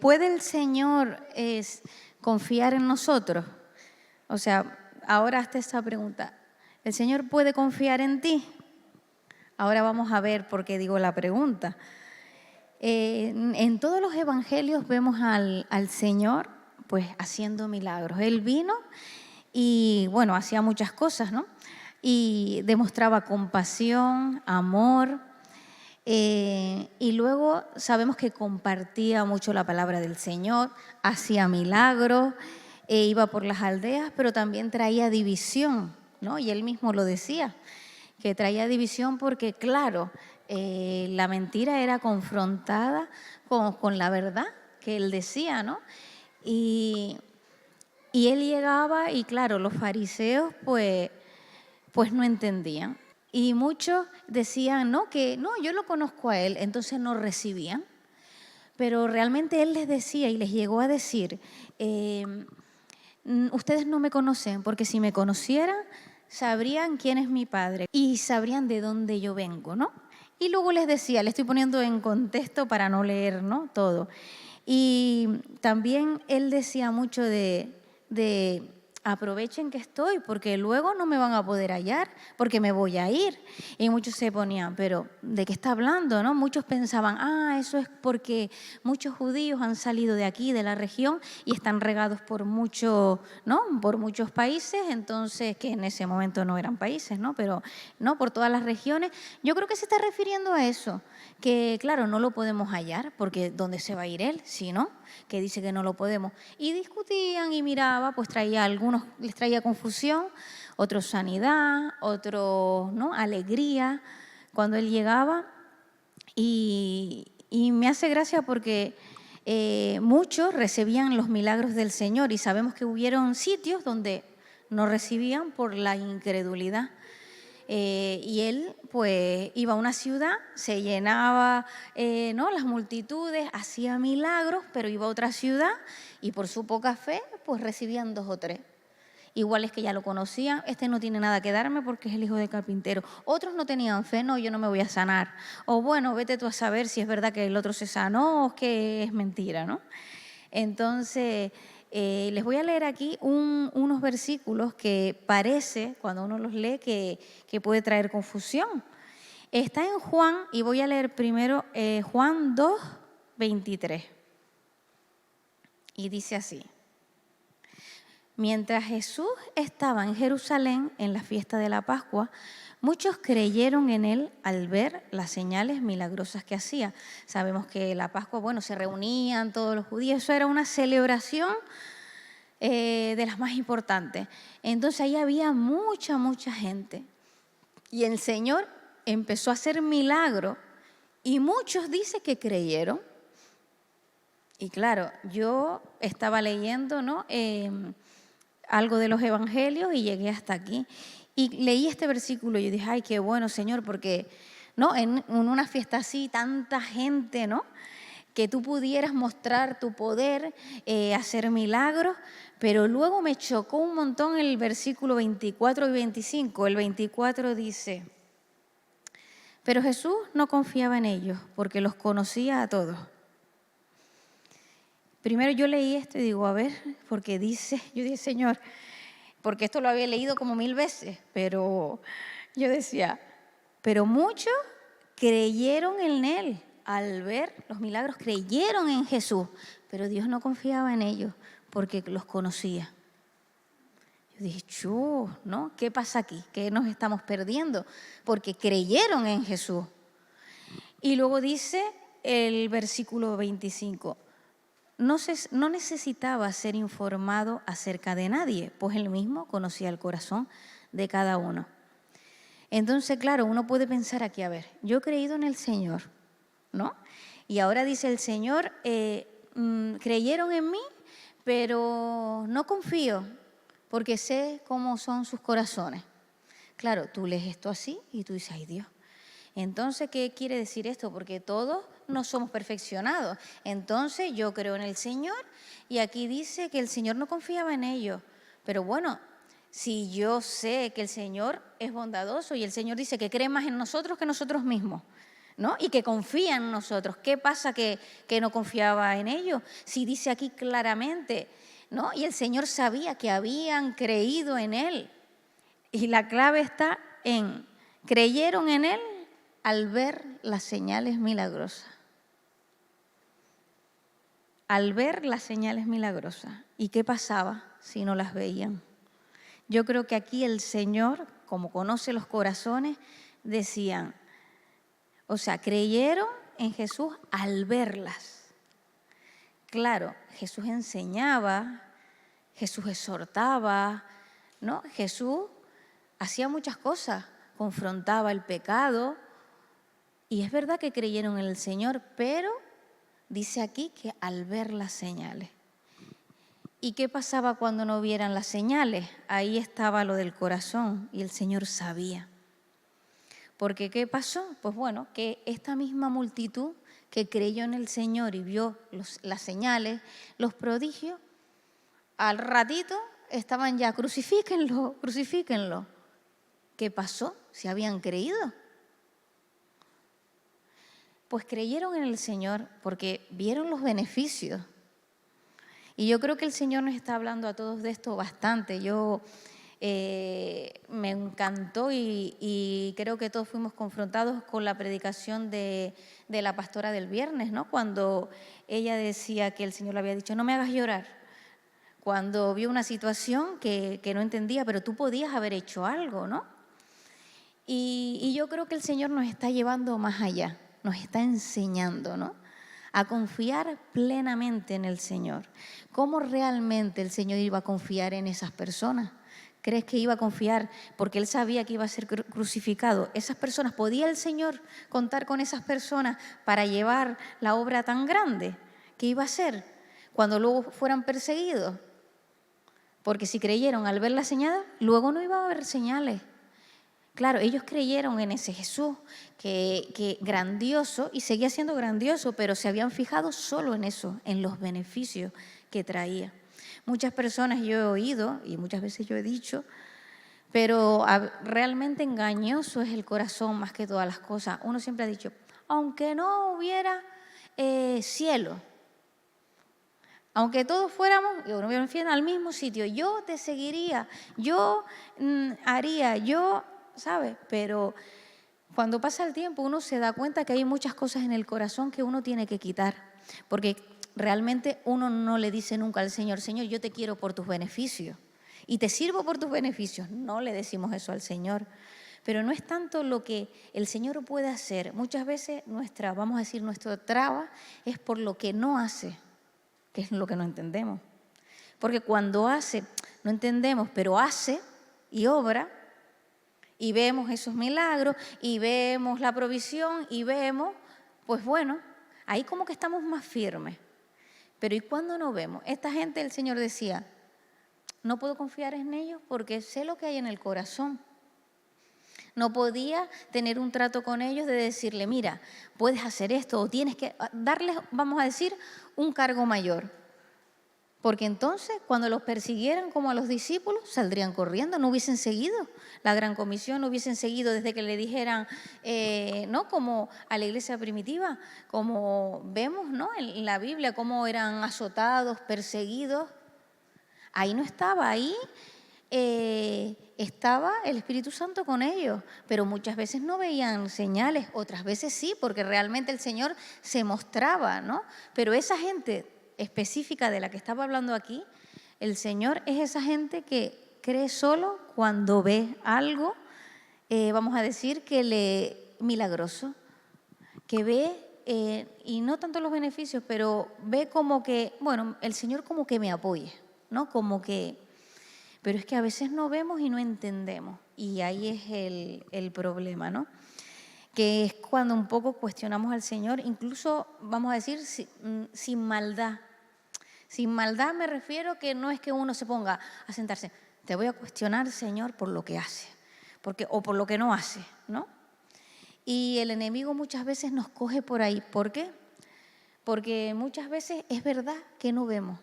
¿puede el Señor confiar en nosotros? O sea, ahora hazte esa pregunta. ¿El Señor puede confiar en ti? Ahora vamos a ver por qué digo la pregunta. En todos los evangelios vemos al Señor pues haciendo milagros. Él vino y bueno, hacía muchas cosas, ¿no? Y demostraba compasión, amor, y luego sabemos que compartía mucho la palabra del Señor, hacía milagros, iba por las aldeas, pero también traía división, ¿no? Y él mismo lo decía, que traía división porque, claro, la mentira era confrontada con la verdad que él decía, ¿no? Y él llegaba y, claro, los fariseos pues no entendían. Y muchos decían, no, que no, yo lo conozco a él, entonces no recibían. Pero realmente él les decía y les llegó a decir, ustedes no me conocen, porque si me conocieran, sabrían quién es mi padre y sabrían de dónde yo vengo, ¿no? Y luego les decía, le estoy poniendo en contexto para no leer, ¿no?, todo. Y también él decía mucho de aprovechen que estoy, porque luego no me van a poder hallar, porque me voy a ir. Y muchos se ponían, pero ¿de qué está hablando, no? Muchos pensaban, eso es porque muchos judíos han salido de aquí, de la región, y están regados por muchos, ¿no?, por muchos países, entonces, que en ese momento no eran países, ¿no?, pero no, por todas las regiones. Yo creo que se está refiriendo a eso, que claro, no lo podemos hallar, porque ¿dónde se va a ir él? Si no, que dice que no lo podemos. Y discutían y miraba, pues traía algunos, les traía confusión, otros sanidad, otros, ¿no?, alegría cuando él llegaba. Y me hace gracia porque muchos recibían los milagros del Señor y sabemos que hubieron sitios donde no recibían por la incredulidad. Y él pues iba a una ciudad, se llenaba, ¿no?, las multitudes, hacía milagros, pero iba a otra ciudad y por su poca fe pues recibían 2 o 3. Iguales que ya lo conocían, este no tiene nada que darme porque es el hijo del carpintero. Otros no tenían fe, no, yo no me voy a sanar. O bueno, vete tú a saber si es verdad que el otro se sanó o que es mentira, ¿no? Entonces, les voy a leer aquí unos versículos que parece, cuando uno los lee, que puede traer confusión. Está en Juan, y voy a leer primero Juan 2, 23. Y dice así: mientras Jesús estaba en Jerusalén en la fiesta de la Pascua, muchos creyeron en él al ver las señales milagrosas que hacía. Sabemos que la Pascua, bueno, se reunían todos los judíos, eso era una celebración de las más importantes. Entonces ahí había mucha gente. Y el Señor empezó a hacer milagros y muchos dicen que creyeron. Y claro, yo estaba leyendo, ¿no?, algo de los evangelios y llegué hasta aquí. Y leí este versículo y yo dije, ay, qué bueno, Señor, porque ¿no?, en una fiesta así, tanta gente, ¿no?, que tú pudieras mostrar tu poder, hacer milagros, pero luego me chocó un montón el versículo 24 y 25. El 24 dice, pero Jesús no confiaba en ellos porque los conocía a todos. Primero yo leí esto y digo, a ver, porque dice, yo dije, Señor, porque esto lo había leído como 1000 veces, pero yo decía, pero muchos creyeron en él al ver los milagros, creyeron en Jesús, pero Dios no confiaba en ellos porque los conocía. Yo dije, ¿no? ¿Qué pasa aquí? ¿Qué nos estamos perdiendo? Porque creyeron en Jesús. Y luego dice el versículo 25, no necesitaba ser informado acerca de nadie, pues él mismo conocía el corazón de cada uno. Entonces, claro, uno puede pensar aquí, a ver, yo he creído en el Señor, ¿no? Y ahora dice el Señor, creyeron en mí, pero no confío, porque sé cómo son sus corazones. Claro, tú lees esto así y tú dices, ay Dios. Entonces, ¿qué quiere decir esto? Porque todos no somos perfeccionados. Entonces, yo creo en el Señor y aquí dice que el Señor no confiaba en ellos. Pero bueno, si yo sé que el Señor es bondadoso y el Señor dice que cree más en nosotros que nosotros mismos, ¿no? Y que confía en nosotros. ¿Qué pasa que no confiaba en ellos? Si dice aquí claramente, ¿no? Y el Señor sabía que habían creído en Él. Y la clave está en, creyeron en Él al ver las señales milagrosas. Al ver las señales milagrosas. ¿Y qué pasaba si no las veían? Yo creo que aquí el Señor, como conoce los corazones, decían, o sea, creyeron en Jesús al verlas. Claro, Jesús enseñaba, Jesús exhortaba, ¿no? Jesús hacía muchas cosas, confrontaba el pecado, y es verdad que creyeron en el Señor, pero dice aquí que al ver las señales. ¿Y qué pasaba cuando no vieran las señales? Ahí estaba lo del corazón y el Señor sabía. Porque ¿qué pasó? Pues bueno, que esta misma multitud que creyó en el Señor y vio las señales, los prodigios, al ratito estaban ya, crucifíquenlo, crucifíquenlo. ¿Qué pasó? ¿Se habían creído? Pues creyeron en el Señor porque vieron los beneficios. Y yo creo que el Señor nos está hablando a todos de esto bastante. Yo me encantó y creo que todos fuimos confrontados con la predicación de la pastora del viernes, ¿no? Cuando ella decía que el Señor le había dicho, no me hagas llorar. Cuando vio una situación que no entendía, pero tú podías haber hecho algo, ¿no? Y yo creo que el Señor nos está llevando más allá, nos está enseñando, ¿no? A confiar plenamente en el Señor. ¿Cómo realmente el Señor iba a confiar en esas personas? ¿Crees que iba a confiar porque Él sabía que iba a ser crucificado? Esas personas, ¿podía el Señor contar con esas personas para llevar la obra tan grande que iba a hacer cuando luego fueran perseguidos? Porque si creyeron al ver las señales, luego no iba a haber señales. Claro, ellos creyeron en ese Jesús, que grandioso, y seguía siendo grandioso, pero se habían fijado solo en eso, en los beneficios que traía. Muchas personas yo he oído, y muchas veces yo he dicho, pero realmente engañoso es el corazón más que todas las cosas. Uno siempre ha dicho, aunque no hubiera cielo, aunque todos fuéramos al mismo sitio, yo te seguiría, yo haría, yo... ¿sabes? Pero cuando pasa el tiempo uno se da cuenta que hay muchas cosas en el corazón que uno tiene que quitar, porque realmente uno no le dice nunca al Señor, Señor, yo te quiero por tus beneficios y te sirvo por tus beneficios. No le decimos eso al Señor, pero no es tanto lo que el Señor puede hacer. Muchas veces nuestra traba es por lo que no hace, que es lo que no entendemos. Porque cuando hace, no entendemos, pero hace y obra, y vemos esos milagros, y vemos la provisión, y vemos, pues bueno, ahí como que estamos más firmes. Pero ¿y cuando no vemos? Esta gente, el Señor decía, no puedo confiar en ellos porque sé lo que hay en el corazón. No podía tener un trato con ellos de decirle, mira, puedes hacer esto, o tienes que darles, vamos a decir, un cargo mayor. Porque entonces, cuando los persiguieran como a los discípulos, saldrían corriendo, no hubiesen seguido la gran comisión, no hubiesen seguido desde que le dijeran, ¿no? Como a la iglesia primitiva, como vemos, ¿no? En la Biblia, cómo eran azotados, perseguidos. Ahí no estaba, ahí estaba el Espíritu Santo con ellos, pero muchas veces no veían señales, otras veces sí, porque realmente el Señor se mostraba, ¿no? Pero esa gente específica de la que estaba hablando aquí, el Señor es esa gente que cree solo cuando ve algo, vamos a decir, milagroso, que ve, y no tanto los beneficios, pero ve como que, bueno, el Señor como que me apoye, ¿no? Como que, pero es que a veces no vemos y no entendemos, y ahí es el problema, ¿no? Que es cuando un poco cuestionamos al Señor, incluso, vamos a decir, sin maldad. Sin maldad me refiero que no es que uno se ponga a sentarse, te voy a cuestionar, Señor, por lo que hace, o por lo que no hace, ¿no? Y el enemigo muchas veces nos coge por ahí. ¿Por qué? Porque muchas veces es verdad que no vemos.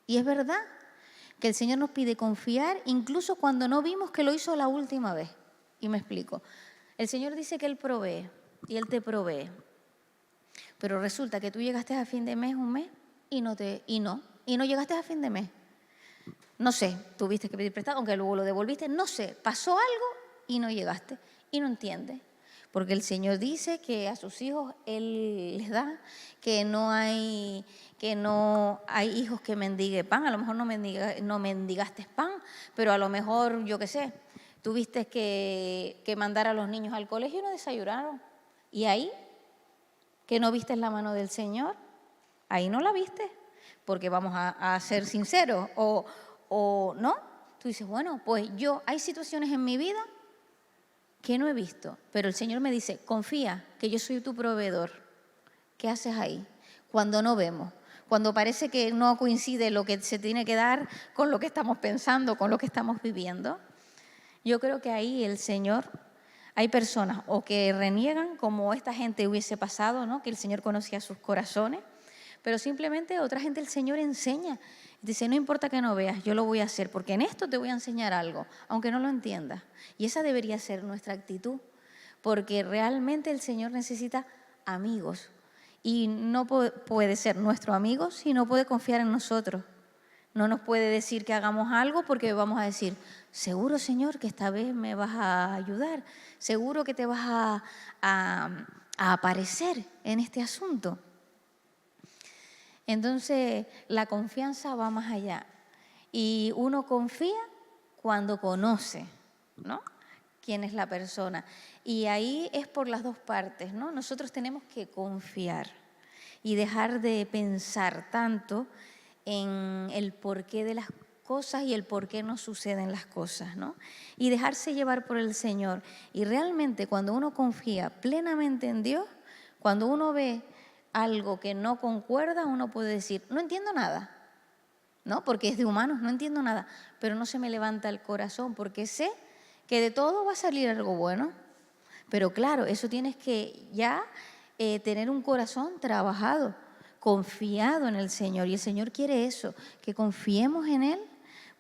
Y es verdad que el Señor nos pide confiar incluso cuando no vimos que lo hizo la última vez. Y me explico. El Señor dice que Él provee. y Él te provee. Pero resulta que tú llegaste a fin de mes, un mes, y no llegaste a fin de mes. No sé, tuviste que pedir prestado, aunque luego lo devolviste, no sé, pasó algo y no llegaste y no entiendes. Porque el Señor dice que a sus hijos Él les da, que no hay hijos que mendiguen pan. A lo mejor no mendigaste pan, pero a lo mejor, yo qué sé, tuviste que mandar a los niños al colegio y no desayunaron. Y ahí, que no viste la mano del Señor, ahí no la viste, porque vamos a ser sinceros, o no. Tú dices, bueno, pues hay situaciones en mi vida que no he visto, pero el Señor me dice, confía que yo soy tu proveedor. ¿Qué haces ahí? Cuando no vemos, cuando parece que no coincide lo que se tiene que dar con lo que estamos pensando, con lo que estamos viviendo. Yo creo que ahí el Señor, hay personas o que reniegan, como esta gente hubiese pasado, ¿no? Que el Señor conocía sus corazones, pero simplemente otra gente el Señor enseña. Dice, no importa que no veas, yo lo voy a hacer, porque en esto te voy a enseñar algo, aunque no lo entiendas. Y esa debería ser nuestra actitud, porque realmente el Señor necesita amigos. Y no puede ser nuestro amigo si no puede confiar en nosotros. No nos puede decir que hagamos algo porque vamos a decir, seguro, Señor, que esta vez me vas a ayudar, seguro que te vas a aparecer en este asunto. Entonces, la confianza va más allá. Y uno confía cuando conoce, ¿no? Quién es la persona. Y ahí es por las dos partes, ¿no? Nosotros tenemos que confiar y dejar de pensar tanto en el porqué de las cosas y el por qué no suceden las cosas, ¿no? Y dejarse llevar por el Señor. Y realmente cuando uno confía plenamente en Dios, cuando uno ve algo que no concuerda, uno puede decir, no entiendo nada, ¿no? Porque es de humanos, no entiendo nada, pero no se me levanta el corazón porque sé que de todo va a salir algo bueno. Pero claro, eso tienes que ya tener un corazón trabajado, confiado en el Señor. Y el Señor quiere eso, que confiemos en Él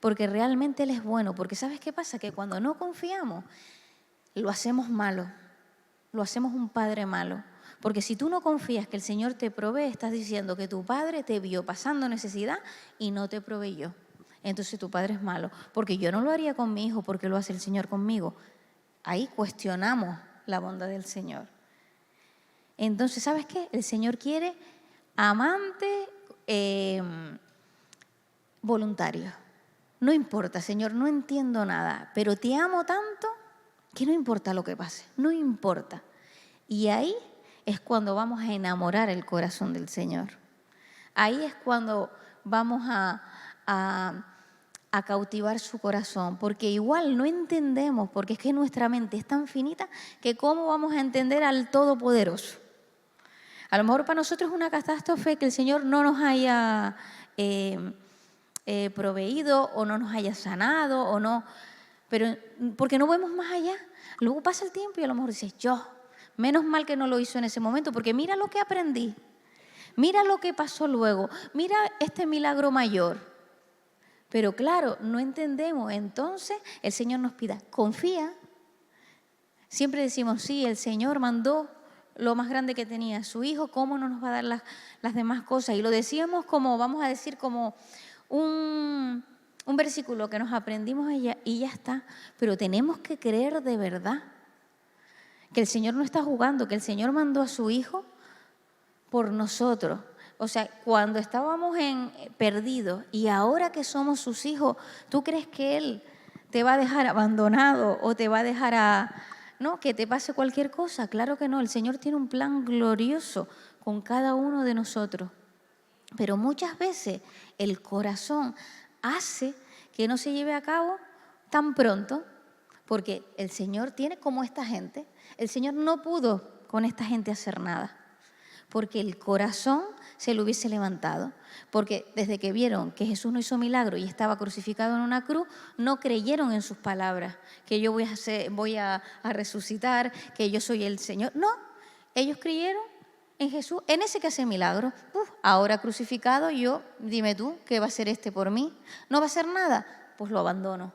porque realmente Él es bueno. Porque ¿sabes qué pasa? Que cuando no confiamos, lo hacemos malo, lo hacemos un padre malo. Porque si tú no confías que el Señor te provee, estás diciendo que tu padre te vio pasando necesidad y no te proveyó. Entonces tu padre es malo. Porque yo no lo haría con mi hijo porque lo hace el Señor conmigo. Ahí cuestionamos la bondad del Señor. Entonces, ¿sabes qué? El Señor quiere amantes voluntarios. No importa, Señor, no entiendo nada, pero te amo tanto que no importa lo que pase, no importa. Y ahí es cuando vamos a enamorar el corazón del Señor. Ahí es cuando vamos a cautivar su corazón, porque igual no entendemos, porque es que nuestra mente es tan finita que cómo vamos a entender al Todopoderoso. A lo mejor para nosotros es una catástrofe que el Señor no nos haya proveído o no nos haya sanado o no, pero porque no vemos más allá. Luego pasa el tiempo y a lo mejor dices, menos mal que no lo hizo en ese momento, porque mira lo que aprendí, mira lo que pasó luego, mira este milagro mayor. Pero claro, no entendemos. Entonces el Señor nos pida, confía. Siempre decimos, sí, el Señor mandó lo más grande que tenía, su Hijo, ¿cómo no nos va a dar las demás cosas? Y lo decíamos como, vamos a decir, como un versículo que nos aprendimos y ya está. Pero tenemos que creer de verdad que el Señor no está jugando, que el Señor mandó a su Hijo por nosotros. O sea, cuando estábamos perdidos y ahora que somos sus hijos, ¿tú crees que Él te va a dejar abandonado o te va a dejar no, que te pase cualquier cosa? Claro que no, el Señor tiene un plan glorioso con cada uno de nosotros. Pero muchas veces el corazón hace que no se lleve a cabo tan pronto, porque el Señor tiene como esta gente. El Señor no pudo con esta gente hacer nada, porque el corazón se lo hubiese levantado. Porque desde que vieron que Jesús no hizo milagro y estaba crucificado en una cruz, no creyeron en sus palabras, que yo voy a resucitar, que yo soy el Señor. No, ellos creyeron en Jesús, en ese que hace milagros. Ahora crucificado, dime tú, ¿qué va a hacer este por mí? ¿No va a hacer nada? Pues lo abandono.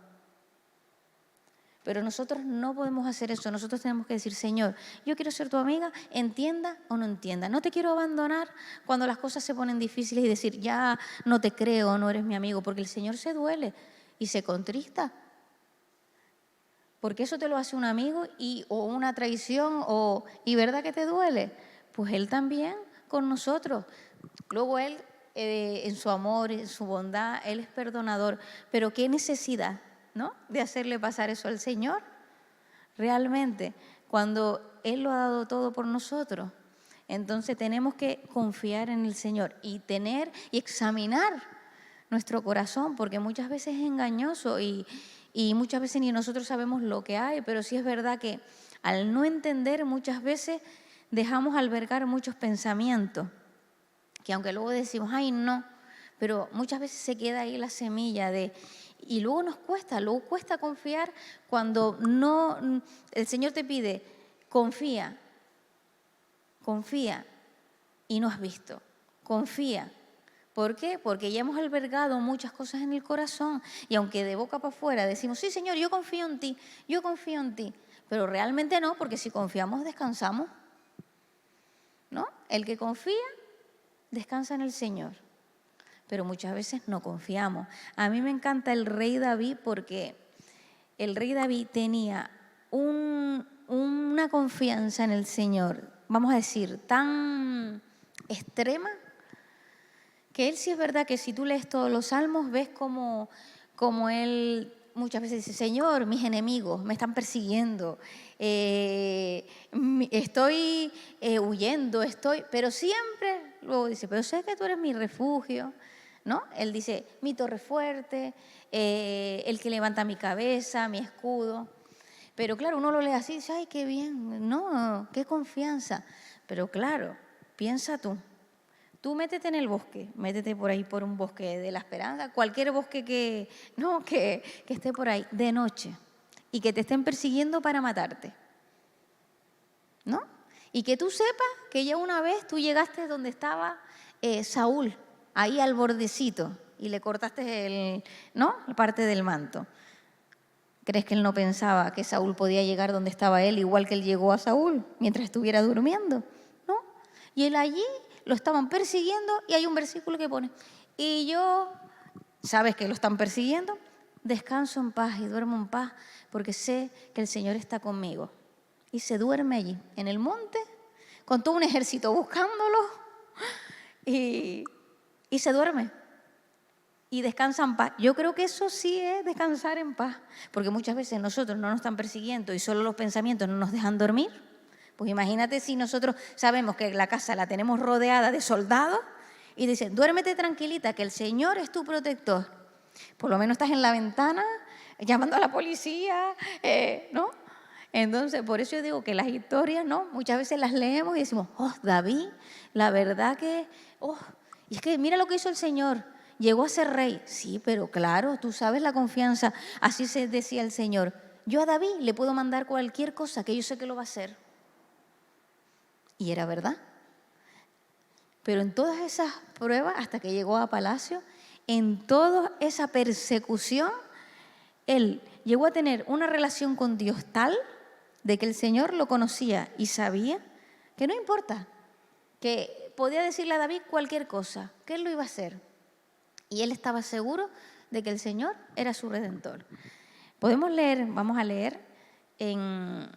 Pero nosotros no podemos hacer eso. Nosotros tenemos que decir, Señor, yo quiero ser tu amiga, entienda o no entienda. No te quiero abandonar cuando las cosas se ponen difíciles y decir, ya no te creo, no eres mi amigo, porque el Señor se duele y se contrista. Porque eso te lo hace un amigo o una traición y ¿verdad que te duele? Pues Él también con nosotros. Luego Él, en su amor, en su bondad, Él es perdonador. Pero qué necesidad, ¿no?, de hacerle pasar eso al Señor. Realmente, cuando Él lo ha dado todo por nosotros. Entonces tenemos que confiar en el Señor y examinar nuestro corazón, porque muchas veces es engañoso y muchas veces ni nosotros sabemos lo que hay, pero sí es verdad que al no entender muchas veces dejamos albergar muchos pensamientos, que aunque luego decimos, ay no, pero muchas veces se queda ahí la semilla y luego luego cuesta confiar cuando no, el Señor te pide, confía y no has visto, confía. ¿Por qué? Porque ya hemos albergado muchas cosas en el corazón y aunque de boca para afuera decimos, sí Señor, yo confío en ti, pero realmente no, porque si confiamos descansamos, ¿no? El que confía descansa en el Señor, pero muchas veces no confiamos. A mí me encanta el rey David porque el rey David tenía una confianza en el Señor, vamos a decir, tan extrema, que él sí es verdad que si tú lees todos los salmos, ves como él muchas veces dice, Señor, mis enemigos me están persiguiendo, estoy huyendo, pero siempre luego dice, pero sé que tú eres mi refugio, ¿no? Él dice, mi torre fuerte, el que levanta mi cabeza, mi escudo. Pero claro, uno lo lee así y dice, ay, qué bien, no, qué confianza. Pero claro, piensa tú métete en el bosque, métete por ahí por un bosque de la esperanza, cualquier bosque que esté por ahí de noche y que te estén persiguiendo para matarte, ¿no? Y que tú sepas que ya una vez tú llegaste donde estaba Saúl, ahí al bordecito, y le cortaste la parte del manto. ¿Crees que él no pensaba que Saúl podía llegar donde estaba él, igual que él llegó a Saúl, mientras estuviera durmiendo? ¿No? Y él allí lo estaban persiguiendo y hay un versículo que pone, y yo, ¿sabes que lo están persiguiendo? Descanso en paz y duermo en paz porque sé que el Señor está conmigo. Y se duerme allí, en el monte, con todo un ejército buscándolo y se duerme. Y descansa en paz. Yo creo que eso sí es descansar en paz, porque muchas veces nosotros no nos están persiguiendo y solo los pensamientos no nos dejan dormir. Pues imagínate si nosotros sabemos que la casa la tenemos rodeada de soldados y dicen, duérmete tranquilita, que el Señor es tu protector. Por lo menos estás en la ventana llamando a la policía, ¿no? Entonces, por eso yo digo que las historias, ¿no?, muchas veces las leemos y decimos, oh, David, la verdad que, y es que mira lo que hizo el Señor. Llegó a ser rey, sí, pero claro, tú sabes la confianza, así se decía el Señor. Yo a David le puedo mandar cualquier cosa que yo sé que lo va a hacer. Y era verdad. Pero en todas esas pruebas, hasta que llegó a palacio, en toda esa persecución, él llegó a tener una relación con Dios tal de que el Señor lo conocía y sabía que no importa, que podía decirle a David cualquier cosa, que él lo iba a hacer. Y él estaba seguro de que el Señor era su Redentor. Vamos a leer en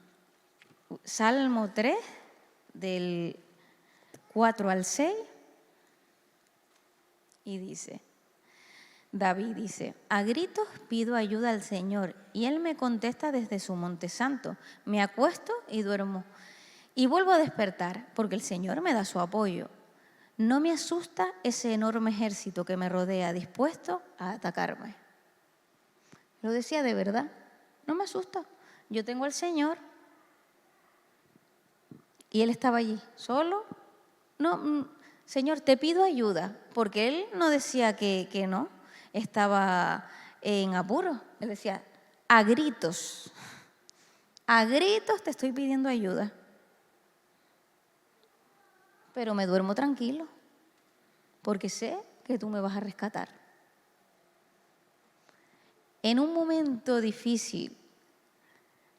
Salmo 3, del 4 al 6, y dice, David dice, a gritos pido ayuda al Señor, y Él me contesta desde su monte santo. Me acuesto y duermo, y vuelvo a despertar, porque el Señor me da su apoyo. No me asusta ese enorme ejército que me rodea, dispuesto a atacarme. Lo decía de verdad, no me asusta. Yo tengo al Señor. Y él estaba allí, solo. No, Señor, te pido ayuda, porque él no decía que no, estaba en apuro. Él decía, a gritos te estoy pidiendo ayuda. Pero me duermo tranquilo, porque sé que tú me vas a rescatar. En un momento difícil,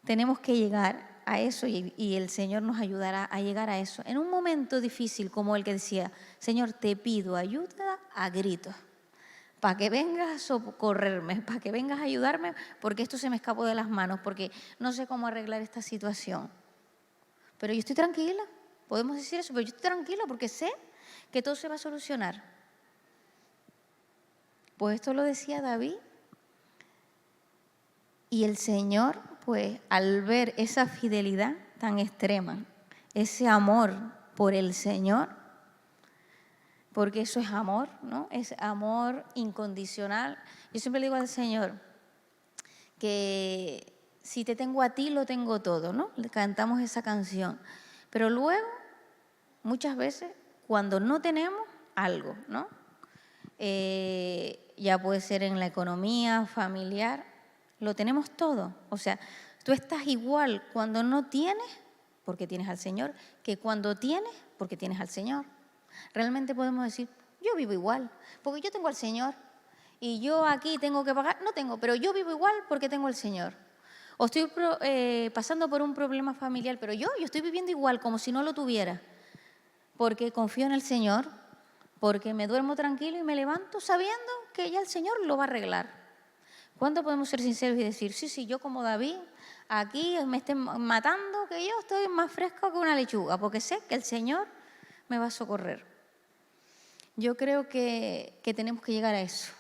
tenemos que llegar a eso y el Señor nos ayudará a llegar a eso. En un momento difícil como el que decía, Señor, te pido ayuda a gritos, para que vengas a socorrerme, para que vengas a ayudarme, porque esto se me escapó de las manos, porque no sé cómo arreglar esta situación. Pero yo estoy tranquila, podemos decir eso, pero yo estoy tranquila porque sé que todo se va a solucionar. Pues esto lo decía David. Y el Señor, pues, al ver esa fidelidad tan extrema, ese amor por el Señor, porque eso es amor, ¿no? Es amor incondicional. Yo siempre le digo al Señor que si te tengo a ti, lo tengo todo, ¿no? Le cantamos esa canción. Pero luego, muchas veces, cuando no tenemos algo, ¿no? Ya puede ser en la economía, familiar, lo tenemos todo. O sea, tú estás igual cuando no tienes, porque tienes al Señor, que cuando tienes, porque tienes al Señor. Realmente podemos decir, yo vivo igual, porque yo tengo al Señor. Y yo aquí tengo que pagar, no tengo, pero yo vivo igual porque tengo al Señor. O estoy pasando por un problema familiar, pero yo estoy viviendo igual, como si no lo tuviera, porque confío en el Señor, porque me duermo tranquilo y me levanto sabiendo que ya el Señor lo va a arreglar. ¿Cuánto podemos ser sinceros y decir, sí, yo como David, aquí me estén matando, que yo estoy más fresco que una lechuga, porque sé que el Señor me va a socorrer? Yo creo que tenemos que llegar a eso.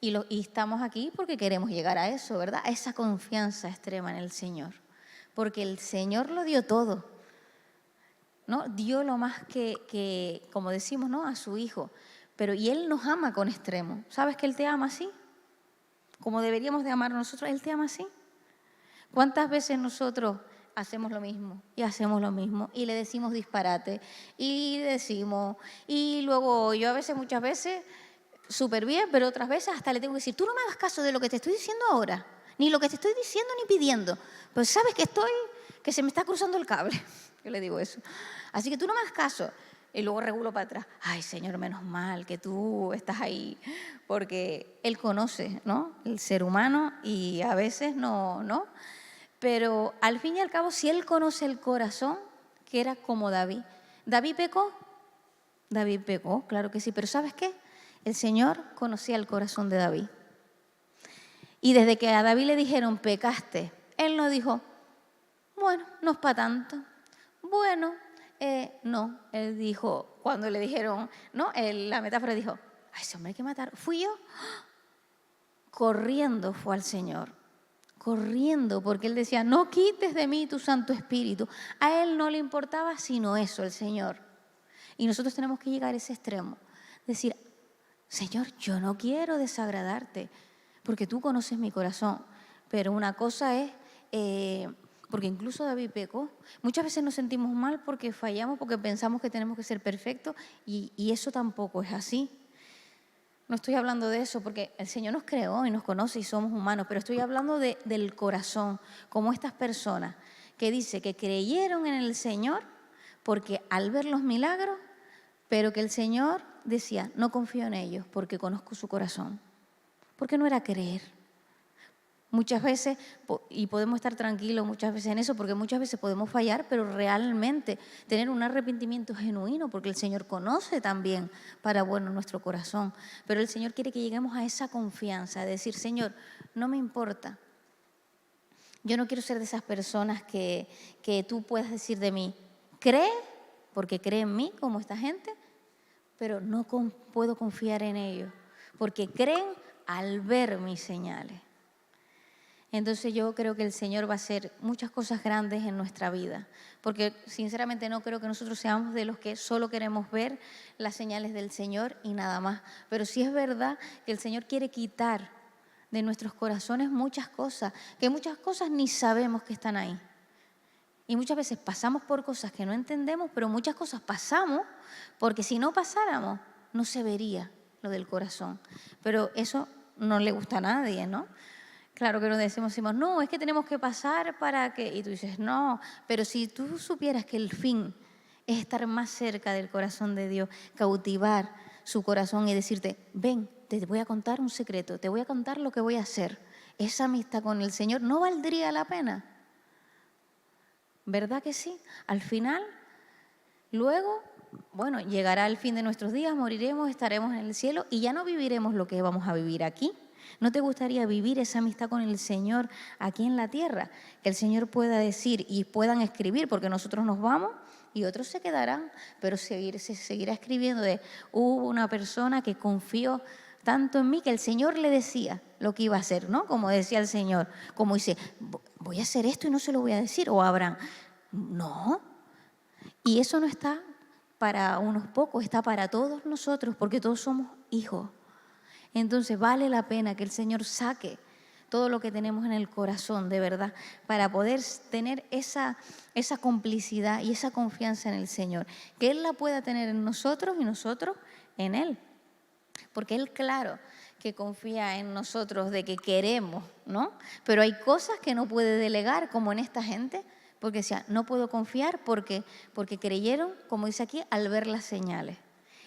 Y estamos aquí porque queremos llegar a eso, ¿verdad? A esa confianza extrema en el Señor. Porque el Señor lo dio todo, ¿no? Dio lo más que como decimos, ¿no? A su Hijo. Y Él nos ama con extremo. ¿Sabes que Él te ama así? Como deberíamos de amar a nosotros, Él te ama así. ¿Cuántas veces nosotros hacemos lo mismo y hacemos lo mismo y le decimos disparate y decimos, y luego yo muchas veces, súper bien, pero otras veces hasta le tengo que decir, tú no me hagas caso de lo que te estoy diciendo ahora, ni lo que te estoy diciendo ni pidiendo, pues sabes que se me está cruzando el cable. Yo le digo eso. Así que tú no me hagas caso. Y luego regulo para atrás. Ay, Señor, menos mal que tú estás ahí. Porque Él conoce, ¿no? El ser humano y a veces no. Pero al fin y al cabo, si Él conoce el corazón, que era como David. ¿David pecó? David pecó, claro que sí. Pero ¿sabes qué? El Señor conocía el corazón de David. Y desde que a David le dijeron, pecaste, Él no dijo, bueno, no es para tanto. Bueno, no, él dijo, cuando le dijeron, ¿no? La metáfora dijo, ay, ese hombre hay que matar. Fui yo. Corriendo fue al Señor, corriendo, porque él decía, no quites de mí tu Santo Espíritu. A él no le importaba sino eso, el Señor. Y nosotros tenemos que llegar a ese extremo, decir, Señor, yo no quiero desagradarte, porque tú conoces mi corazón. Pero una cosa es... porque incluso David pecó. Muchas veces nos sentimos mal porque fallamos, porque pensamos que tenemos que ser perfectos y eso tampoco es así. No estoy hablando de eso porque el Señor nos creó y nos conoce y somos humanos, pero estoy hablando del corazón, como estas personas que dice que creyeron en el Señor porque al ver los milagros, pero que el Señor decía, no confío en ellos porque conozco su corazón. Porque no era creer. Muchas veces, y podemos estar tranquilos muchas veces en eso, porque muchas veces podemos fallar, pero realmente tener un arrepentimiento genuino, porque el Señor conoce también para bueno nuestro corazón. Pero el Señor quiere que lleguemos a esa confianza, de decir, Señor, no me importa. Yo no quiero ser de esas personas que tú puedas decir de mí, cree, porque cree en mí, como esta gente, pero no puedo confiar en ellos, porque creen al ver mis señales. Entonces yo creo que el Señor va a hacer muchas cosas grandes en nuestra vida, porque sinceramente no creo que nosotros seamos de los que solo queremos ver las señales del Señor y nada más. Pero sí es verdad que el Señor quiere quitar de nuestros corazones muchas cosas, que muchas cosas ni sabemos que están ahí. Y muchas veces pasamos por cosas que no entendemos, pero muchas cosas pasamos porque si no pasáramos no se vería lo del corazón. Pero eso no le gusta a nadie, ¿no? Claro que nos decimos, no, es que tenemos que pasar para que... Y tú dices, no, pero si tú supieras que el fin es estar más cerca del corazón de Dios, cautivar su corazón y decirte, ven, te voy a contar un secreto, te voy a contar lo que voy a hacer. Esa amistad con el Señor no valdría la pena. ¿Verdad que sí? Al final, luego, bueno, llegará el fin de nuestros días, moriremos, estaremos en el cielo y ya no viviremos lo que vamos a vivir aquí. ¿No te gustaría vivir esa amistad con el Señor aquí en la tierra? Que el Señor pueda decir y puedan escribir, porque nosotros nos vamos y otros se quedarán, pero se seguirá escribiendo de hubo una persona que confió tanto en mí que el Señor le decía lo que iba a hacer, ¿no? Como decía el Señor, como dice, voy a hacer esto y no se lo voy a decir, o Abraham, no. Y eso no está para unos pocos, está para todos nosotros, porque todos somos hijos. Entonces vale la pena que el Señor saque todo lo que tenemos en el corazón, de verdad, para poder tener esa complicidad y esa confianza en el Señor. Que Él la pueda tener en nosotros y nosotros en Él. Porque Él, claro, que confía en nosotros de que queremos, ¿no? Pero hay cosas que no puede delegar, como en esta gente, porque decía, no puedo confiar porque creyeron, como dice aquí, al ver las señales.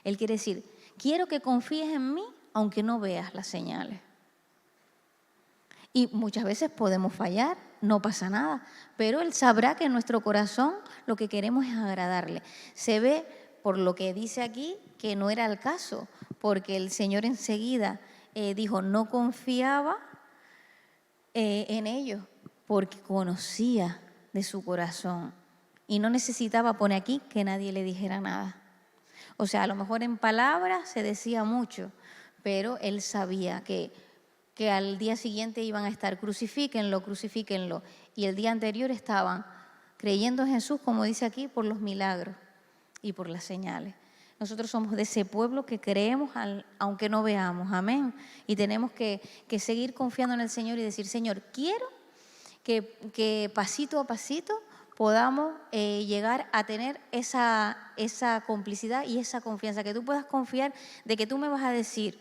Él quiere decir, quiero que confíes en mí aunque no veas las señales. Y muchas veces podemos fallar, no pasa nada, pero Él sabrá que en nuestro corazón lo que queremos es agradarle. Se ve por lo que dice aquí que no era el caso, porque el Señor enseguida dijo, no confiaba en ellos, porque conocía de su corazón y no necesitaba, pone aquí, que nadie le dijera nada. O sea, a lo mejor en palabras se decía mucho, pero Él sabía que al día siguiente iban a estar, crucifíquenlo, crucifíquenlo. Y el día anterior estaban creyendo en Jesús, como dice aquí, por los milagros y por las señales. Nosotros somos de ese pueblo que creemos aunque no veamos, amén. Y tenemos que seguir confiando en el Señor y decir, Señor, quiero que pasito a pasito podamos llegar a tener esa complicidad y esa confianza, que tú puedas confiar de que tú me vas a decir,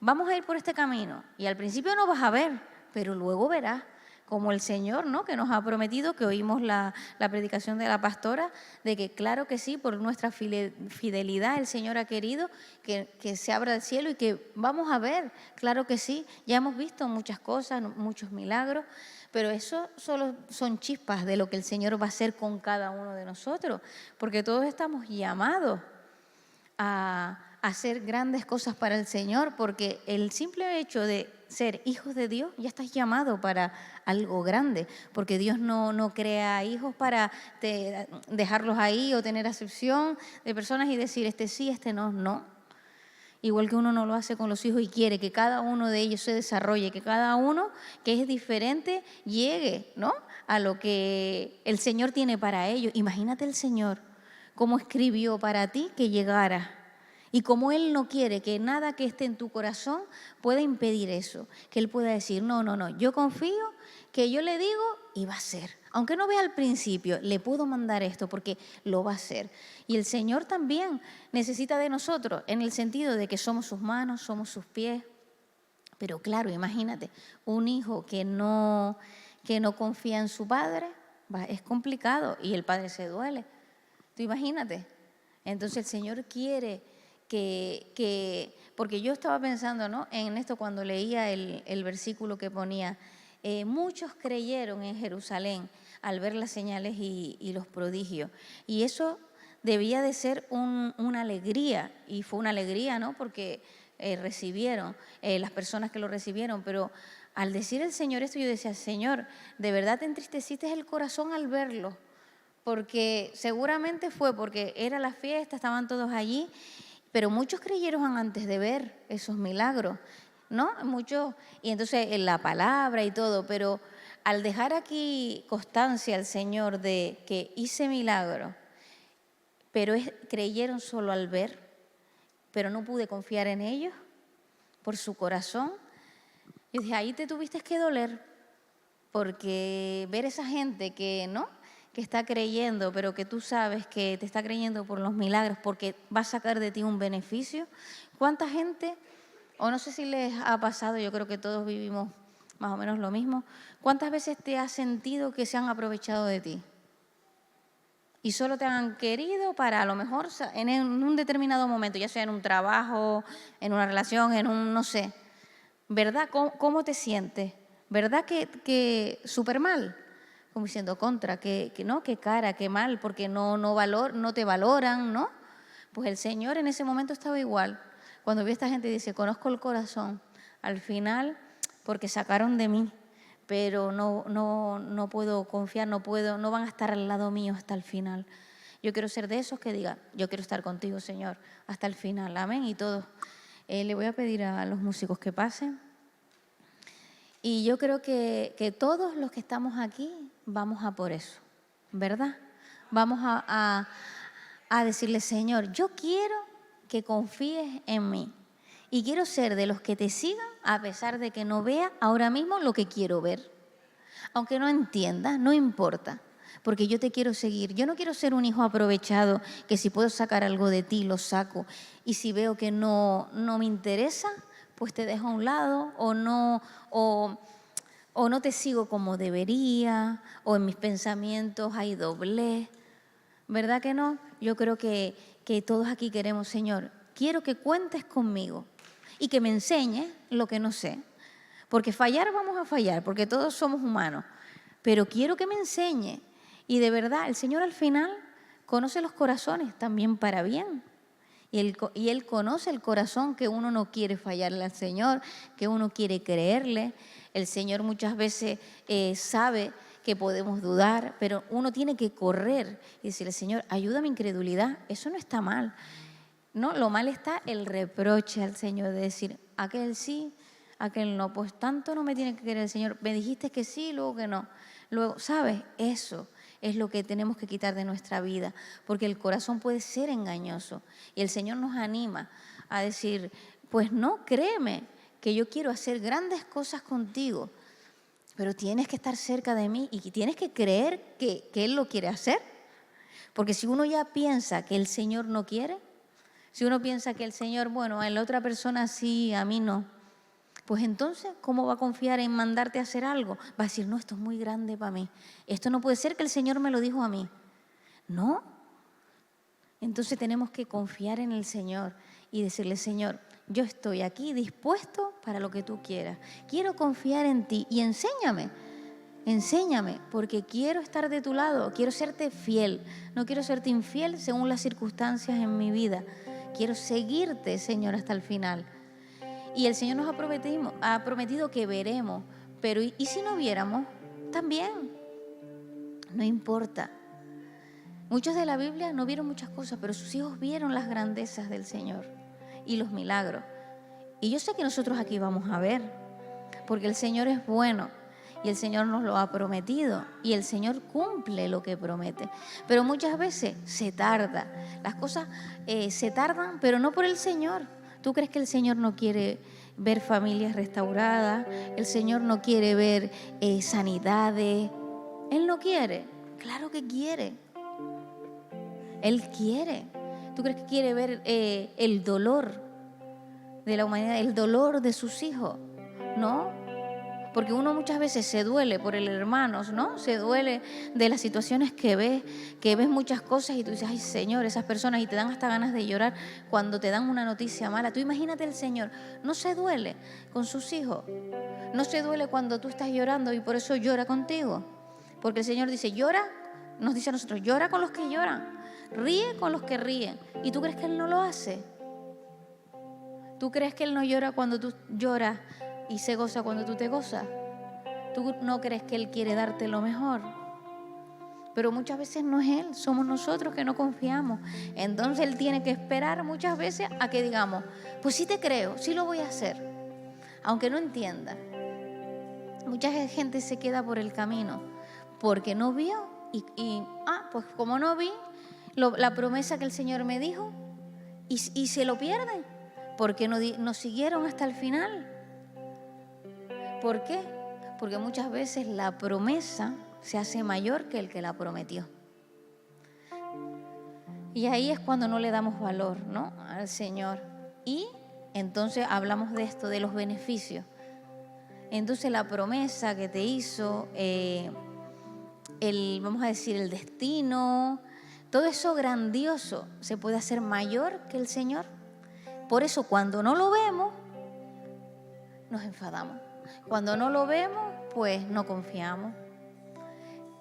vamos a ir por este camino y al principio no vas a ver, pero luego verás, como el Señor, ¿no? Que nos ha prometido, que oímos la predicación de la pastora, de que claro que sí, por nuestra fidelidad el Señor ha querido que se abra el cielo y que vamos a ver, claro que sí, ya hemos visto muchas cosas, muchos milagros, pero eso solo son chispas de lo que el Señor va a hacer con cada uno de nosotros, porque todos estamos llamados a hacer grandes cosas para el Señor, porque el simple hecho de ser hijos de Dios, ya estás llamado para algo grande, porque Dios no crea hijos para dejarlos ahí o tener acepción de personas y decir, este sí, este no, no. Igual que uno no lo hace con los hijos y quiere que cada uno de ellos se desarrolle, que cada uno que es diferente llegue, ¿no? A lo que el Señor tiene para ellos. Imagínate el Señor cómo escribió para ti que llegara. Y como Él no quiere que nada que esté en tu corazón pueda impedir eso, que Él pueda decir, no, yo confío que yo le digo y va a ser. Aunque no vea al principio, le puedo mandar esto porque lo va a hacer. Y el Señor también necesita de nosotros en el sentido de que somos sus manos, somos sus pies. Pero claro, imagínate, un hijo que no confía en su padre, es complicado y el padre se duele. Tú imagínate. Entonces el Señor quiere porque yo estaba pensando, ¿no?, en esto cuando leía el versículo que ponía, muchos creyeron en Jerusalén al ver las señales y los prodigios. Y eso debía de ser una alegría, y fue una alegría, ¿no?, porque recibieron, las personas que lo recibieron, pero al decir el Señor esto yo decía, Señor, ¿de verdad te entristeciste el corazón al verlo? Porque seguramente fue porque era la fiesta, estaban todos allí, pero muchos creyeron antes de ver esos milagros, ¿no? Muchos, y entonces en la palabra y todo, pero al dejar aquí constancia al Señor de que hice milagro, pero creyeron solo al ver, pero no pude confiar en ellos por su corazón. Yo dije, ahí te tuviste que doler, porque ver esa gente que, ¿no?, que está creyendo, pero que tú sabes que te está creyendo por los milagros, porque va a sacar de ti un beneficio. ¿Cuánta gente, o no sé si les ha pasado, yo creo que todos vivimos más o menos lo mismo, cuántas veces te has sentido que se han aprovechado de ti? Y solo te han querido para a lo mejor en un determinado momento, ya sea en un trabajo, en una relación, en un no sé. ¿Verdad? ¿Cómo te sientes? ¿Verdad que súper mal? como diciendo contra, que no, qué cara, qué mal, porque no te valoran, ¿no? Pues el Señor en ese momento estaba igual. Cuando vio a esta gente dice, conozco el corazón. Al final, porque sacaron de mí, pero no puedo confiar, no van a estar al lado mío hasta el final. Yo quiero ser de esos que digan, yo quiero estar contigo, Señor, hasta el final. Amén. Y todos. Le voy a pedir a los músicos que pasen. Y yo creo que todos los que estamos aquí vamos a por eso, ¿verdad? Vamos a decirle, Señor, yo quiero que confíes en mí. Y quiero ser de los que te sigan a pesar de que no vea ahora mismo lo que quiero ver. Aunque no entienda, no importa, porque yo te quiero seguir. Yo no quiero ser un hijo aprovechado, que si puedo sacar algo de ti, lo saco. Y si veo que no me interesa, pues te dejo a un lado o no te sigo como debería, o en mis pensamientos hay doblez. ¿Verdad que no? Yo creo que todos aquí queremos, Señor, quiero que cuentes conmigo y que me enseñes lo que no sé. Porque fallar vamos a fallar, porque todos somos humanos. Pero quiero que me enseñe. Y de verdad, el Señor al final conoce los corazones también para bien. Y Él conoce el corazón que uno no quiere fallarle al Señor, que uno quiere creerle. El Señor muchas veces sabe que podemos dudar, pero uno tiene que correr y decirle, Señor, ayuda a mi incredulidad. Eso no está mal. No, lo mal está el reproche al Señor de decir, aquel sí, aquel no. Pues tanto no me tiene que querer el Señor. Me dijiste que sí, luego que no. Luego, ¿sabes? Eso es lo que tenemos que quitar de nuestra vida, porque el corazón puede ser engañoso. Y el Señor nos anima a decir, pues no, créeme, que yo quiero hacer grandes cosas contigo, pero tienes que estar cerca de mí y tienes que creer que Él lo quiere hacer. Porque si uno ya piensa que el Señor no quiere, si uno piensa que el Señor, bueno, a la otra persona sí, a mí no, pues entonces, ¿cómo va a confiar en mandarte a hacer algo? Va a decir, no, esto es muy grande para mí. Esto no puede ser que el Señor me lo dijo a mí. No. Entonces tenemos que confiar en el Señor y decirle, Señor, yo estoy aquí dispuesto para lo que tú quieras. Quiero confiar en ti y enséñame, porque quiero estar de tu lado, quiero serte fiel. No quiero serte infiel según las circunstancias en mi vida. Quiero seguirte, Señor, hasta el final. Y el Señor nos ha prometido que veremos, pero ¿y si no viéramos? También, no importa. Muchos de la Biblia no vieron muchas cosas, pero sus hijos vieron las grandezas del Señor y los milagros. Y yo sé que nosotros aquí vamos a ver, porque el Señor es bueno y el Señor nos lo ha prometido y el Señor cumple lo que promete. Pero muchas veces se tarda, las cosas se tardan, pero no por el Señor. ¿Tú crees que el Señor no quiere ver familias restauradas? ¿El Señor no quiere ver sanidades? ¿Él no quiere? Claro que quiere. Él quiere. ¿Tú crees que quiere ver el dolor de la humanidad, el dolor de sus hijos? ¿No? Porque uno muchas veces se duele por el hermano, ¿no? Se duele de las situaciones que ves muchas cosas y tú dices, ay Señor, esas personas, y te dan hasta ganas de llorar cuando te dan una noticia mala. Tú imagínate el Señor, no se duele con sus hijos, no se duele cuando tú estás llorando y por eso llora contigo. Porque el Señor dice, llora, nos dice a nosotros, llora con los que lloran, ríe con los que ríen. ¿Y tú crees que Él no lo hace? ¿Tú crees que Él no llora cuando tú lloras y se goza cuando tú te gozas? ¿Tú no crees que Él quiere darte lo mejor? Pero muchas veces no es Él, somos nosotros que no confiamos. Entonces Él tiene que esperar muchas veces a que digamos, pues sí te creo, sí lo voy a hacer, aunque no entienda. Mucha gente se queda por el camino porque no vio pues como no vi la promesa que el Señor me dijo y se lo pierden porque no siguieron hasta el final. ¿Por qué? Porque muchas veces la promesa se hace mayor que el que la prometió. Y ahí es cuando no le damos valor, ¿no?, al Señor. Y entonces hablamos de esto, de los beneficios. Entonces la promesa que te hizo, vamos a decir, el destino, todo eso grandioso se puede hacer mayor que el Señor. Por eso cuando no lo vemos, nos enfadamos. Cuando no lo vemos, pues no confiamos.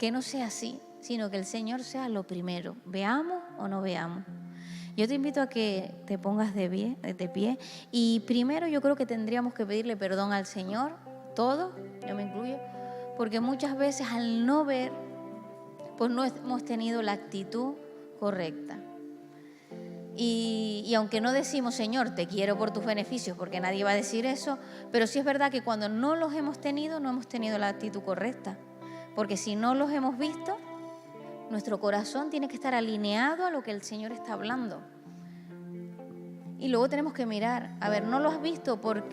que no sea así, sino que el Señor sea lo primero, veamos o no veamos. Yo te invito a que te pongas de pie y primero yo creo que tendríamos que pedirle perdón al Señor, todos, yo me incluyo, porque muchas veces al no ver, pues no hemos tenido la actitud correcta. Y aunque no decimos, Señor, te quiero por tus beneficios, porque nadie va a decir eso, pero sí es verdad que cuando no los hemos tenido, no hemos tenido la actitud correcta. Porque si no los hemos visto, nuestro corazón tiene que estar alineado a lo que el Señor está hablando. Y luego tenemos que mirar, a ver, no lo has visto por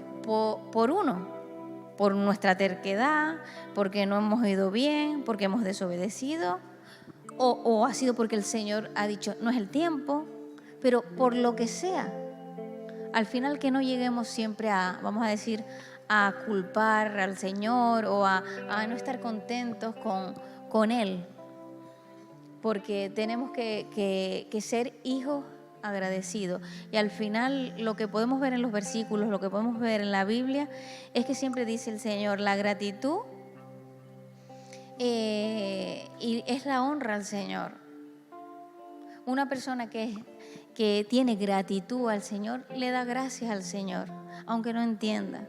nuestra terquedad, porque no hemos ido bien, porque hemos desobedecido, o ha sido porque el Señor ha dicho, no es el tiempo, pero por lo que sea, al final que no lleguemos siempre vamos a decir, a culpar al Señor o a no estar contentos con Él, porque tenemos que ser hijos agradecidos. Y al final lo que podemos ver en los versículos, lo que podemos ver en la Biblia, es que siempre dice el Señor, la gratitud y es la honra al Señor. Una persona que tiene gratitud al Señor, le da gracias al Señor, aunque no entienda.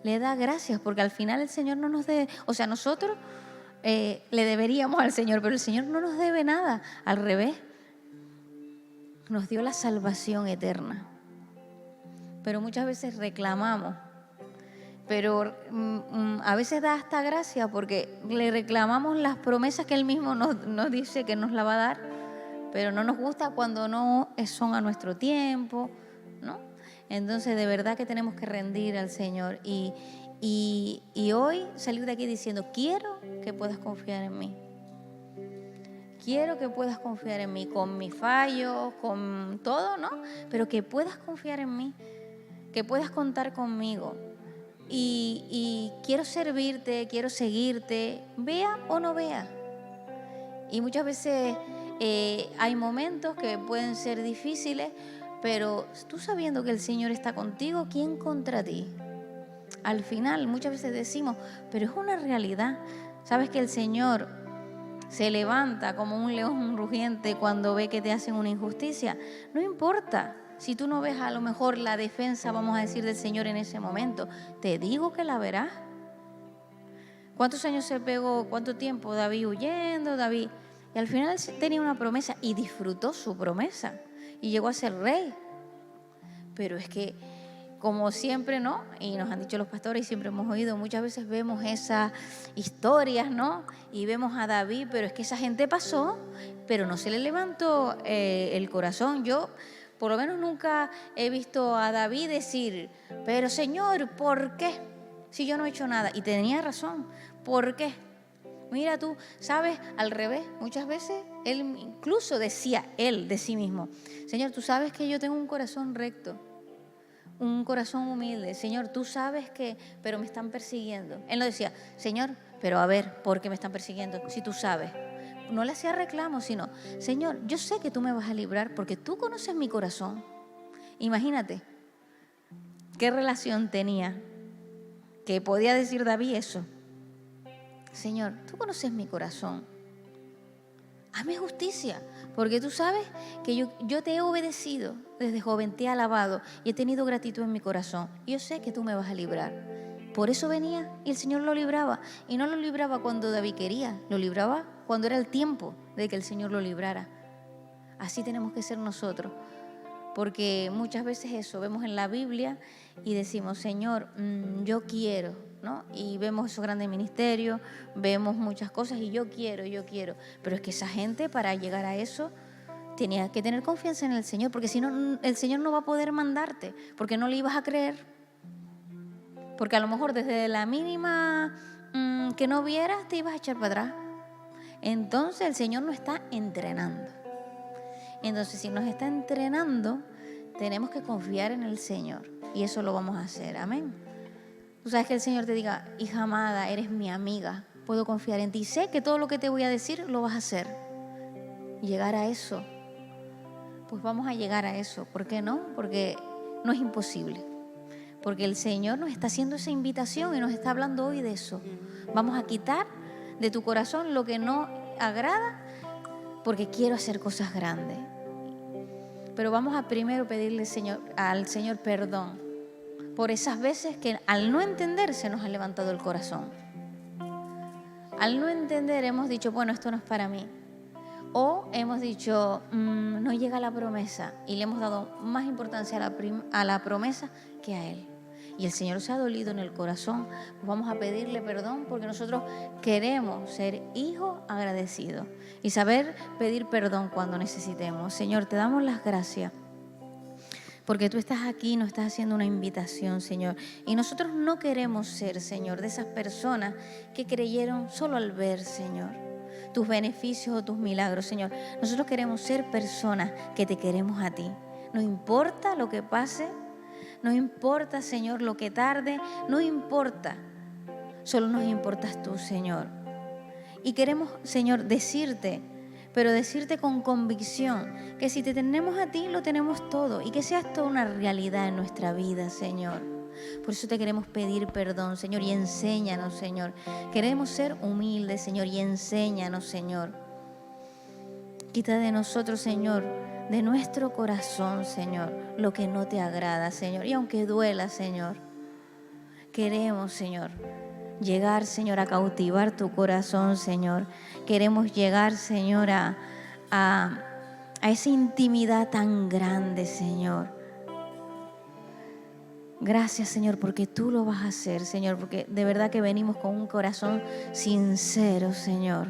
Le da gracias porque al final el Señor no nos debe, o sea, nosotros le deberíamos al Señor, pero el Señor no nos debe nada, al revés. Nos dio la salvación eterna. Pero muchas veces reclamamos, pero a veces da hasta gracia porque le reclamamos las promesas que Él mismo nos dice que nos la va a dar, pero no nos gusta cuando no son a nuestro tiempo, ¿no? Entonces de verdad que tenemos que rendir al Señor y hoy salir de aquí diciendo, quiero que puedas confiar en mí. Quiero que puedas confiar en mí, con mis fallos, con todo, ¿no? Pero que puedas confiar en mí, que puedas contar conmigo. Y quiero servirte, quiero seguirte, vea o no vea. Y muchas veces hay momentos que pueden ser difíciles, pero tú sabiendo que el Señor está contigo, ¿quién contra ti? Al final muchas veces decimos, pero es una realidad. ¿Sabes que el Señor se levanta como un león rugiente cuando ve que te hacen una injusticia? No importa si tú no ves a lo mejor la defensa, vamos a decir, del Señor en ese momento. Te digo que la verás. ¿Cuántos años se pegó, cuánto tiempo David huyendo, David? Y al final tenía una promesa y disfrutó su promesa y llegó a ser rey. Pero es que, como siempre, ¿no? Y nos han dicho los pastores y siempre hemos oído, muchas veces vemos esas historias, ¿no? Y vemos a David, pero es que esa gente pasó, pero no se le levantó el corazón. Yo, por lo menos, nunca he visto a David decir, pero Señor, ¿por qué? Si yo no he hecho nada. Y tenía razón, ¿por qué? Mira tú, ¿sabes? Al revés, muchas veces él incluso decía, él de sí mismo, Señor, tú sabes que yo tengo un corazón recto, un corazón humilde. Señor, tú sabes que, pero me están persiguiendo. Él no decía, Señor, pero a ver, ¿por qué me están persiguiendo? Si tú sabes. No le hacía reclamo, sino, Señor, yo sé que tú me vas a librar porque tú conoces mi corazón. Imagínate, ¿qué relación tenía? Que podía decir David eso. Señor, tú conoces mi corazón. Hazme justicia, porque tú sabes que yo te he obedecido desde joven, te he alabado y he tenido gratitud en mi corazón. Y yo sé que tú me vas a librar. Por eso venía y el Señor lo libraba. Y no lo libraba cuando David quería, lo libraba cuando era el tiempo de que el Señor lo librara. Así tenemos que ser nosotros. Porque muchas veces eso, vemos en la Biblia y decimos, Señor, yo quiero, ¿no? Y vemos esos grandes ministerios, vemos muchas cosas y yo quiero. Pero es que esa gente para llegar a eso tenía que tener confianza en el Señor, porque si no, el Señor no va a poder mandarte, porque no le ibas a creer. Porque a lo mejor desde la mínima que no vieras te ibas a echar para atrás. Entonces el Señor nos está entrenando. Entonces, si nos está entrenando, tenemos que confiar en el Señor. Y eso lo vamos a hacer. Amén. Tú sabes que el Señor te diga, hija amada, eres mi amiga. Puedo confiar en ti. Sé que todo lo que te voy a decir lo vas a hacer. Llegar a eso. Pues vamos a llegar a eso. ¿Por qué no? Porque no es imposible. Porque el Señor nos está haciendo esa invitación y nos está hablando hoy de eso. Vamos a quitar de tu corazón lo que no agrada porque quiero hacer cosas grandes. Pero vamos a primero pedirle al Señor perdón por esas veces que al no entender se nos ha levantado el corazón. Al no entender hemos dicho, bueno, esto no es para mí. O hemos dicho, no llega la promesa, y le hemos dado más importancia a la promesa que a Él. Y el Señor se ha dolido en el corazón. Pues vamos a pedirle perdón porque nosotros queremos ser hijos agradecidos y saber pedir perdón cuando necesitemos. Señor, te damos las gracias porque tú estás aquí, nos estás haciendo una invitación, Señor. Y nosotros no queremos ser, Señor, de esas personas que creyeron solo al ver, Señor, tus beneficios o tus milagros, Señor. Nosotros queremos ser personas que te queremos a ti. No importa lo que pase, no importa, Señor, lo que tarde, no importa. Solo nos importas tú, Señor. Y queremos, Señor, decirte, pero decirte con convicción, que si te tenemos a ti, lo tenemos todo. Y que seas toda una realidad en nuestra vida, Señor. Por eso te queremos pedir perdón, Señor, y enséñanos, Señor. Queremos ser humildes, Señor, y enséñanos, Señor. Quita de nosotros, Señor, de nuestro corazón, Señor, lo que no te agrada, Señor. Y aunque duela, Señor, queremos, Señor, llegar, Señor, a cautivar tu corazón, Señor. Queremos llegar, Señor, a esa intimidad tan grande, Señor. Gracias, Señor, porque tú lo vas a hacer, Señor, porque de verdad que venimos con un corazón sincero, Señor.